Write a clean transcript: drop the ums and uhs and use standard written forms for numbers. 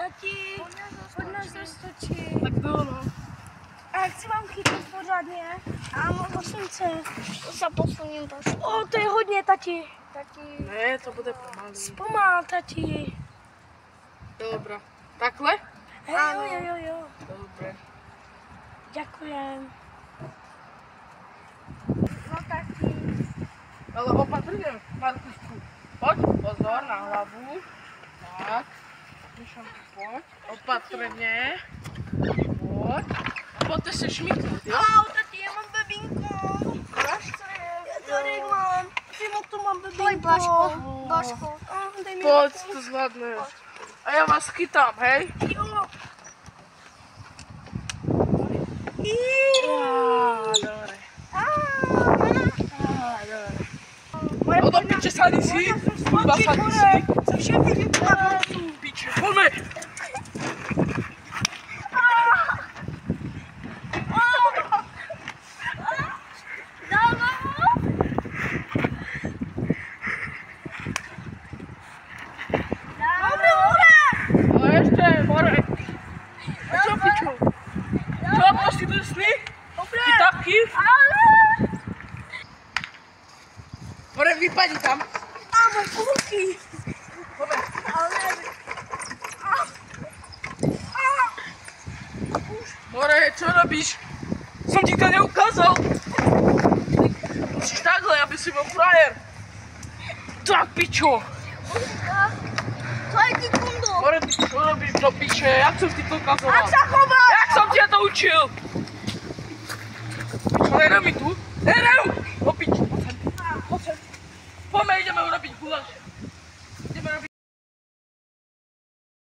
Tati, pojď nás zaskočit. Tak to no. A jak si mám chytit pořádně? Áno, prosím tě. To se posuním trošku. O, to je hodně, tati. Tati. Ne, to bude pomalý. Zpomal, tati. Dobra. Takhle? Jo. Dobre. Ďakujem. No tati. Ale opatrne, Markušku. Poď, pozor na hlavu. Tak. Myšlenku, poď. Opatrne. Poď. A poďte se šmyknúť, jo? Au, tati, já mám bebínko. Já tady mám. Přímo tu mám bebínko. Pojď, Blažko. Poď, to zvládneš. A ja vás chytám, hej? Jo. Dobre. Dobre. No do piče, sadni si. Kurva, sadni si. Jsem všechny vypadla. Piče, poďme. No ešte, more. A čo, pičo? Čo, proste drsný? I taký? More, vypadni tam. Áno, kulky. Poďme. More, čo robíš? Som ti to neukázal. Musíš takhle, aby si bol frajer. Tak, pičo. To je ty kundo. More, ty čo robíš do piče? Jak som ti to ukazoval? Jak sa chováš? Jak som ti to učil? Pičo, nerev mi tu. Nerev! Do piče, poď sem. Poďme, ideme urobiť guláš.